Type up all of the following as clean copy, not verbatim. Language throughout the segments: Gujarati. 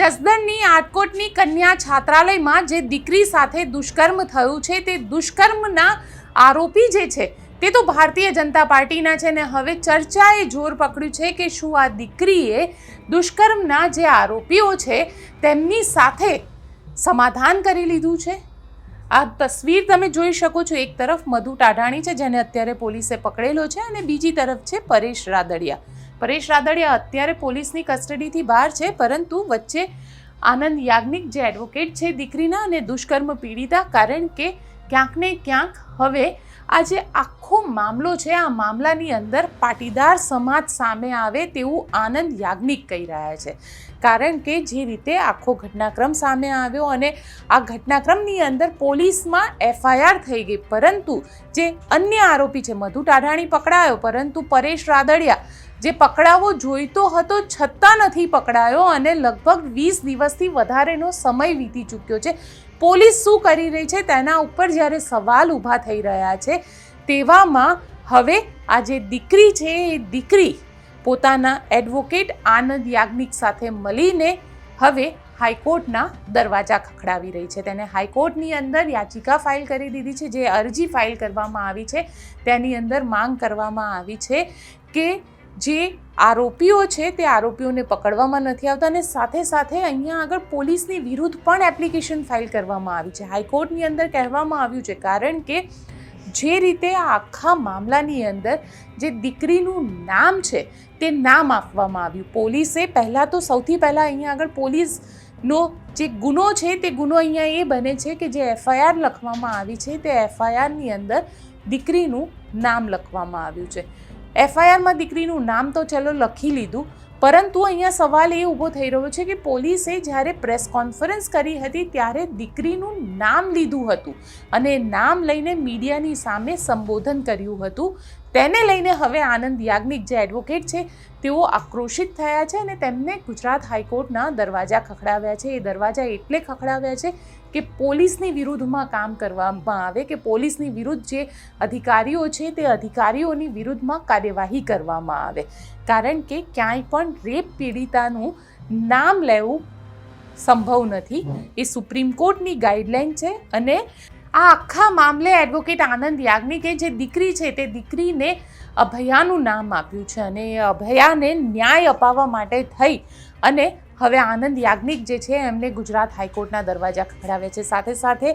જસદણની આટકોટની કન્યા છાત્રાલયમાં જે દીકરી સાથે દુષ્કર્મ થયું છે તે દુષ્કર્મના આરોપી જે છે તે તો ભારતીય જનતા પાર્ટીના છે ને હવે ચર્ચાએ જોર પકડ્યું છે કે શું આ દીકરીએ દુષ્કર્મના જે આરોપીઓ છે તેમની સાથે સમાધાન કરી લીધું છે। આ તસવીર તમે જોઈ શકો છો, એક તરફ મધુ ટાઢાણી છે જેને અત્યારે પોલીસે પકડેલો છે અને બીજી તરફ છે પરેશ રાદડિયા અત્યારે પોલીસની કસ્ટડીથી બહાર છે, પરંતુ વચ્ચે આનંદ યાજ્ઞિક જે એડવોકેટ છે દીકરીના અને દુષ્કર્મ પીડિતા, કારણ કે ક્યાંક ને ક્યાંક હવે આ જે આખો મામલો છે આ મામલાની અંદર પાટીદાર સમાજ સામે આવે તેવું આનંદ યાજ્ઞિક કહી રહ્યા છે, કારણ કે જે રીતે આખો ઘટનાક્રમ સામે આવ્યો અને આ ઘટનાક્રમની અંદર પોલીસમાં FIR થઈ ગઈ, પરંતુ જે અન્ય આરોપી છે મધુ ટાઢાણી પકડાયો, પરંતુ પરેશ રાદડિયા જે પકડાવો જોઈતો હતો છતાં નથી પકડાયો અને લગભગ 20 દિવસથી વધારેનો સમય વીતી ચૂક્યો છે। પોલીસ શું કરી રહી છે તેના ઉપર જ્યારે સવાલ ઊભા થઈ રહ્યા છે, તેવામાં હવે આ જે દીકરી છે એ દીકરી પોતાના એડવોકેટ આનંદ યાજ્ઞિક સાથે મળીને હવે હાઈકોર્ટના દરવાજા ખખડાવી રહી છે। તેને હાઈકોર્ટની અંદર યાચિકા ફાઇલ કરી દીધી છે। જે અરજી ફાઇલ કરવામાં આવી છે તેની અંદર માંગ કરવામાં આવી છે કે જે આરોપીઓ છે તે આરોપીઓને પકડવામાં નથી આવતા અને સાથે સાથે અહીંયા આગળ પોલીસની વિરુદ્ધ પણ એપ્લિકેશન ફાઇલ કરવામાં આવી છે। હાઈકોર્ટની અંદર કહેવામાં આવ્યું છે, કારણ કે જે રીતે આ આખા મામલાની અંદર જે દીકરીનું નામ છે તે નામ આપવામાં આવ્યું। પોલીસે પહેલાં તો સૌથી પહેલાં અહીંયા આગળ પોલીસનો જે ગુનો છે તે ગુનો અહીંયા એ બને છે કે જે FIR લખવામાં આવી છે તે FIRની અંદર દીકરીનું નામ લખવામાં આવ્યું છે। FIRમાં દીકરીનું નામ તો ચલો લખી લીધું, પરંતુ અહીંયા સવાલ એ ઊભો થઈ રહ્યો છે કે પોલીસે જ્યારે પ્રેસ કોન્ફરન્સ કરી હતી ત્યારે દીકરીનું નામ લીધું હતું અને નામ લઈને મીડિયાની સામે સંબોધન કર્યું હતું। તેને લઈને હવે આનંદ યાજ્ઞિક જે એડવોકેટ છે તેઓ આક્રોશિત થયા છે અને તેમને ગુજરાત હાઈકોર્ટના દરવાજા ખખડાવ્યા છે। એ દરવાજા એટલે ખખડાવ્યા છે કે પોલીસની વિરુદ્ધમાં કામ કરવામાં આવે, કે પોલીસની વિરુદ્ધ જે અધિકારીઓ છે તે અધિકારીઓની વિરુદ્ધમાં કાર્યવાહી કરવામાં આવે, કારણ કે ક્યાંય પણ રેપ પીડિતાનું નામ લેવું સંભવ નથી। એ સુપ્રીમ કોર્ટની ગાઈડલાઈન છે અને આ આખા મામલે એડવોકેટ આનંદ યાજ્ઞિકે જે દીકરી છે તે દીકરીને અભયાનું નામ આપ્યું છે અને એ અભયાને ન્યાય અપાવવા માટે થઈ અને હવે આનંદ યાજ્ઞિક જે છે એમને ગુજરાત હાઈકોર્ટના દરવાજા ખખડાવ્યા છે। સાથે સાથે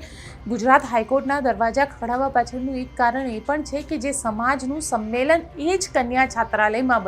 ગુજરાત હાઈકોર્ટના દરવાજા ખખડાવવા પાછળનું એક કારણ એ પણ છે કે જે સમાજનું સંમેલન એ જ કન્યા છાત્રાલયમાં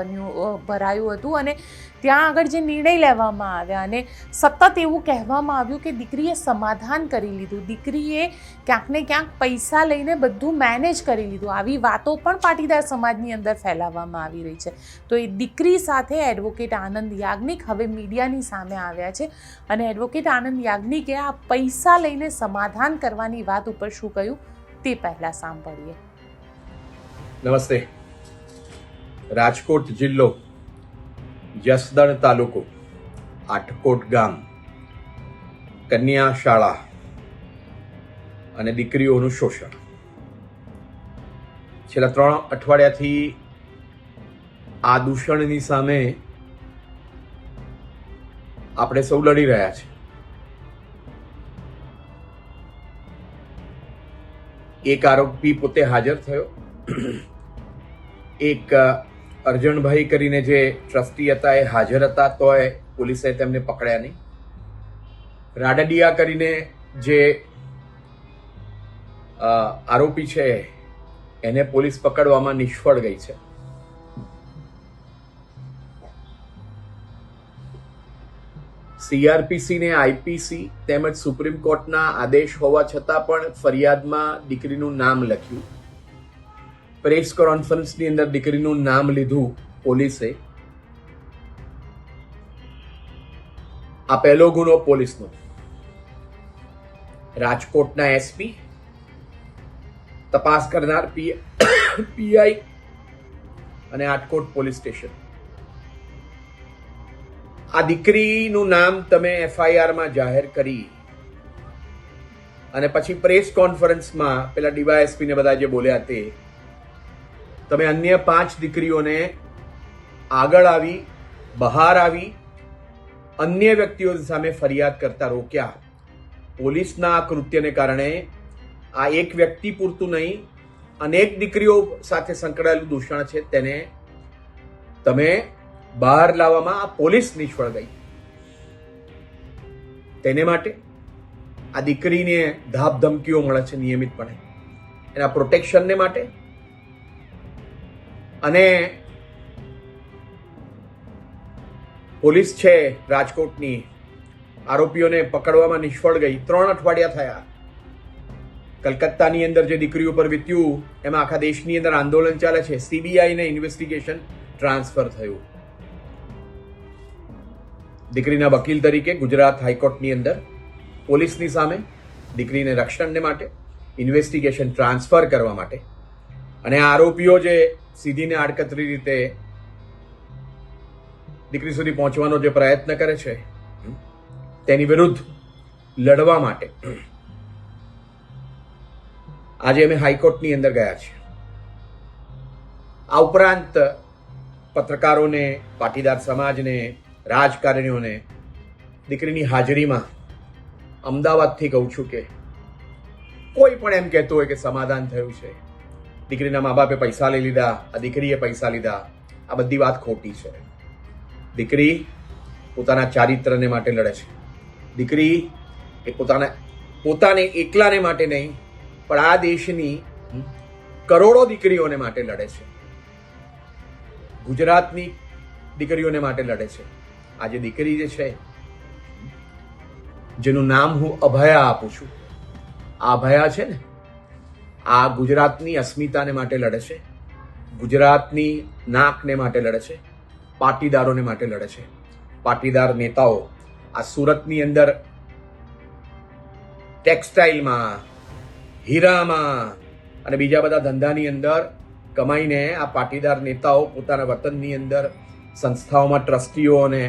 ભરાયું હતું અને ત્યાં આગળ જે નિર્ણય લેવામાં આવ્યા અને સતત એવું કહેવામાં આવ્યું કે દીકરીએ સમાધાન કરી લીધું, દીકરીએ ક્યાંક ને ક્યાંક પૈસા લઈને બધું મેનેજ કરી લીધું, આવી વાતો પણ પાટીદાર સમાજની અંદર ફેલાવવામાં આવી રહી છે। તો એ દીકરી સાથે એડવોકેટ આનંદ યાજ્ઞિક હવે મીડિયાની સામે આવ્યા છે અને એડવોકેટ આનંદ યાજ્ઞિકે આ પૈસા લઈને સમાધાન કરવાની વાત ઉપર શું કહ્યું તે પહેલા સાંભળીએ। નમસ્તે। રાજકોટ જિલ્લો, જસદણ તાલુકો, આટકોટ ગામ, કન્યા શાળા અને દીકરીઓનું શોષણ। છેલ્લા 3 અઠવાડિયાથી આ દૂષણની સામે આપણે સૌ લડી રહ્યા છીએ। એક આરોપી પોતે હાજર થયો, એક અર્જણભાઈ કરીને જે ટ્રસ્ટી હતા એ હાજર હતા, તોય પોલીસે તેમને પકડ્યા નહીં। રાદડિયા કરીને જે આરોપી છે એને પોલીસ પકડવામાં નિષ્ફળ ગઈ છે। CRPC ને IPC તેમજ સુપ્રીમ કોર્ટના આદેશ હોવા છતાં પણ ફરિયાદમાં દીકરીનું નામ લખ્યું, પ્રેસ કોન્ફરન્સની અંદર દીકરીનું નામ લીધું પોલીસે। આ પહેલો ગુનો પોલીસનો। રાજકોટના SP, તપાસ કરનાર PI અને આટકોટ પોલીસ સ્ટેશન। આ દીકરીનું નામ તમે FIRમાં જાહેર કરી અને પછી પ્રેસ કોન્ફરન્સમાં પેલા DYSP ને બધા જે બોલ્યા તે તમે અન્ય 5 દીકરીઓને આગળ આવી બહાર આવી અન્ય વ્યક્તિઓ સામે ફરિયાદ કરતા રોક્યા. પોલીસના આ કૃત્યને કારણે આ એક વ્યક્તિ પૂરતું નહીં, અનેક દીકરીઓ સાથે સંકળાયેલું દૂષણ છે તેને તમે બહાર લાવવામાં આ પોલીસ નિષ્ફળ ગઈ. તેને માટે આ દીકરીને ધાપ ધમકીઓ મળે છે નિયમિતપણે, એના પ્રોટેક્શનને માટે. અને પોલીસ છે રાજકોટની આરોપીઓને પકડવામાં નિષ્ફળ ગઈ. 3 અઠવાડિયા થયા. કલકત્તાની અંદર જે દીકરીઓ પર વીત્યું એમાં આખા દેશની અંદર આંદોલન ચાલે છે. સીબીઆઈને ઇન્વેસ્ટિગેશન ટ્રાન્સફર થયું. દીકરીના વકીલ તરીકે ગુજરાત હાઈકોર્ટની અંદર પોલીસની સામે દીકરીને રક્ષણને માટે ઇન્વેસ્ટિગેશન ટ્રાન્સફર કરવા માટે અને આરોપીઓ જે સીધીને આડકતરી રીતે દીકરી સુધી પહોંચવાનો જે પ્રયત્ન કરે છે તેની વિરુદ્ધ લડવા માટે આજે અમે હાઈકોર્ટની અંદર ગયા છીએ. આ ઉપરાંત પત્રકારોને, પાટીદાર સમાજને, રાજકારણીઓને દીકરીની હાજરીમાં અમદાવાદથી કહું છું કે કોઈ પણ એમ કહેતું હોય કે સમાધાન થયું છે, દીકરીના મા બાપે પૈસા લઈ લીધા, આ દીકરીએ પૈસા લીધા, આ બધી વાત ખોટી છે. દીકરી પોતાના ચારિત્રને માટે લડે છે. દીકરી એ પોતાને એકલાને માટે નહીં પણ આ દેશની કરોડો દીકરીઓને માટે લડે છે. ગુજરાતની દીકરીઓને માટે લડે છે. આજે દીકરી જે છે જેનું નામ હું અભયા આપું છું, આ અભયા છે ને, આ ગુજરાતની અસ્મિતાને માટે લડે છે, ગુજરાતની નાકને માટે લડે છે, પાટીદારોને માટે લડે છે. પાટીદાર નેતાઓ આ સુરતની અંદર ટેક્સટાઇલમાં, હીરામાં અને બીજા બધા ધંધાની અંદર કમાઈને આ પાટીદાર નેતાઓ પોતાના વતનની અંદર સંસ્થાઓમાં ટ્રસ્ટીઓ અને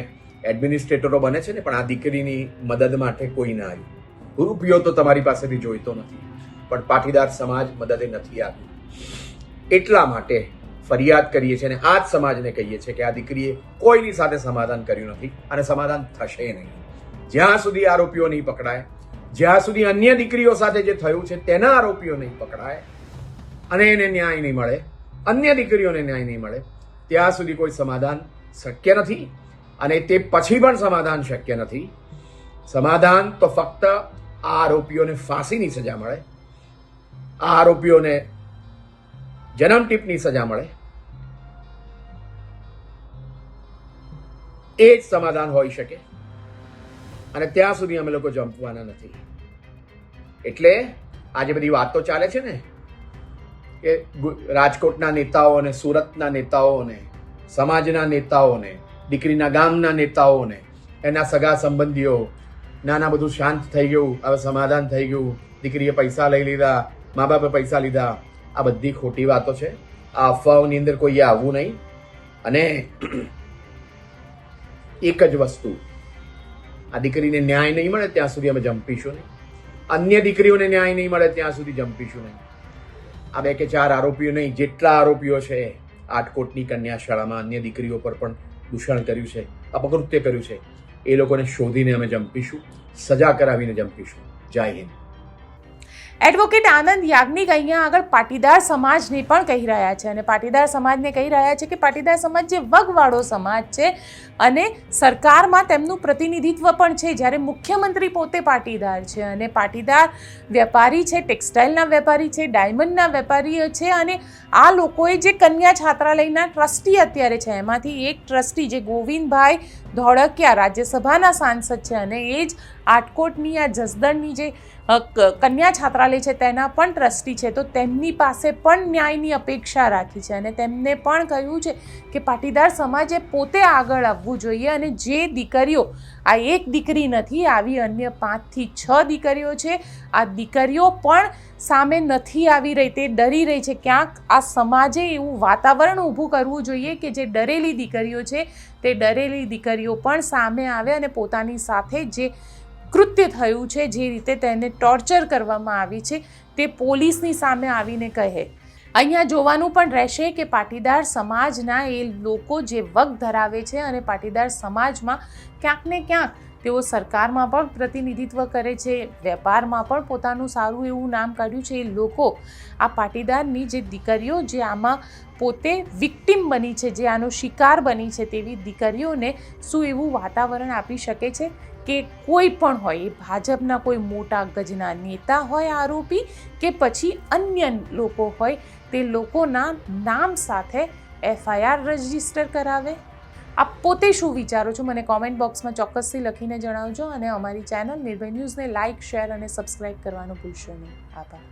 એડમિનિસ્ટ્રેટરો બને છે ને, પણ આ દીકરીની મદદ માટે કોઈ ના આવ્યું. રૂપિયો તો તમારી પાસેથી જોઈતો નથી, પણ પાટીદાર સમાજ મદદે નથી આવ્યું. એટલા માટે ફરિયાદ કરીએ છીએ અને આ જ સમાજને કહીએ છીએ કે આ દીકરીએ કોઈની સાથે સમાધાન કર્યું નથી અને સમાધાન થશે નહીં. જ્યાં સુધી આરોપીઓ નહીં પકડાય, જ્યાં સુધી અન્ય દીકરીઓ સાથે જે થયું છે તેના આરોપીઓ નહીં પકડાય અને એને ન્યાય નહીં મળે, અન્ય દીકરીઓને ન્યાય નહીં મળે, ત્યાં સુધી કોઈ સમાધાન શક્ય નથી. અને તે પછી પણ સમાધાન શક્ય નથી. સમાધાન તો ફક્ત આ આરોપીઓને ફાંસીની સજા મળે, આ આરોપીઓને જન્મટીપની સજા મળે, એ જ સમાધાન હોઈ શકે. અને ત્યાં સુધી અમે લોકો જંપવાના નથી. એટલે આજે બધી વાતો ચાલે છે ને કે રાજકોટના નેતાઓને, સુરતના નેતાઓને, સમાજના નેતાઓને, દીકરીના ગામના નેતાઓને, એના સગા સંબંધીઓ, નાના બધું શાંત થઈ ગયું, હવે સમાધાન થઈ ગયું, દીકરીએ પૈસા લઈ લીધા, મા બાપે પૈસા લીધા, આ બધી ખોટી વાતો છે. આ અફવાઓની અંદર કોઈએ આવવું નહીં. અને એક જ વસ્તુ, આ દીકરીને ન્યાય નહીં મળે ત્યાં સુધી અમે જંપીશું નહીં. અન્ય દીકરીઓને ન્યાય નહીં મળે ત્યાં સુધી જંપીશું નહીં. આ 2 કે 4 આરોપીઓ નહીં, જેટલા આરોપીઓ છે આટકોટની કન્યા શાળામાં અન્ય દીકરીઓ પર પણ દૂષણ કર્યું છે, અપકૃત્ય કર્યું છે, એ લોકોને શોધીને અમે જંપીશું, સજા કરાવીને જંપીશું. જય હિન્દ. એડવોકેટ આનંદ યાજ્ઞિક અહીંયા આગળ પાટીદાર સમાજને પણ કહી રહ્યા છે અને પાટીદાર સમાજને કહી રહ્યા છે કે પાટીદાર સમાજ જે વગવાળો સમાજ છે અને સરકારમાં તેમનું પ્રતિનિધિત્વ પણ છે, જ્યારે મુખ્યમંત્રી પોતે પાટીદાર છે અને પાટીદાર વેપારી છે, ટેક્સટાઇલના વેપારી છે, ડાયમંડના વેપારી છે. અને આ લોકોએ જે કન્યા છાત્રાલયના ટ્રસ્ટી અત્યારે છે એમાંથી એક ટ્રસ્ટી જે ગોવિંદભાઈ ધોળકિયા રાજ્યસભાના સાંસદ છે અને એ જ આટકોટની આ જસદણની જે કન્યા છાત્રાલય છે તેના પણ ટ્રસ્ટી છે, તો તેમની પાસે પણ ન્યાયની અપેક્ષા રાખી છે અને તેમને પણ કહ્યું છે કે પાટીદાર સમાજે પોતે આગળ આવવું જોઈએ અને જે દીકરીઓ, આ એક દીકરી નથી, આવી અન્ય 5 થી 6 દીકરીઓ છે, આ દીકરીઓ પણ સામે નથી આવી રહી, તે ડરી રહી છે. ક્યાંક આ સમાજે એવું વાતાવરણ ઊભું કરવું જોઈએ કે જે ડરેલી દીકરીઓ છે તે ડરેલી દીકરીઓ પણ સામે આવે અને પોતાની સાથે જે કૃત્ય થયું છે, જે રીતે તેને ટોર્ચર કરવામાં આવી છે તે પોલીસની સામે આવીને કહે. અહીંયા જોવાનું પણ રહેશે કે પાટીદાર સમાજના એ લોકો જે વગ ધરાવે છે અને પાટીદાર સમાજમાં ક્યાંક ને ક્યાંક તેઓ સરકારમાં પણ પ્રતિનિધિત્વ કરે છે, વેપારમાં પણ પોતાનું સારું એવું નામ કાઢ્યું છે, એ લોકો આ પાટીદારની જે દીકરીઓ જે આમાં પોતે વિક્ટિમ બની છે, જે આનો શિકાર બની છે, તેવી દીકરીઓને શું એવું વાતાવરણ આપી શકે છે કે કોઈ પણ હોય, એ ભાજપના કોઈ મોટા ગજના નેતા હોય આરોપી કે પછી અન્ય લોકો હોય, તે લોકોના નામ સાથે FIR રજિસ્ટર કરાવે? આપ પોતે શું વિચારો છો મને કોમેન્ટ બોક્સમાં ચોક્કસથી લખીને જણાવજો અને અમારી ચેનલ નિર્ભય ન્યૂઝને લાઇક, શેર અને સબસ્ક્રાઇબ કરવાનું ભૂલશો નહીં. આભાર.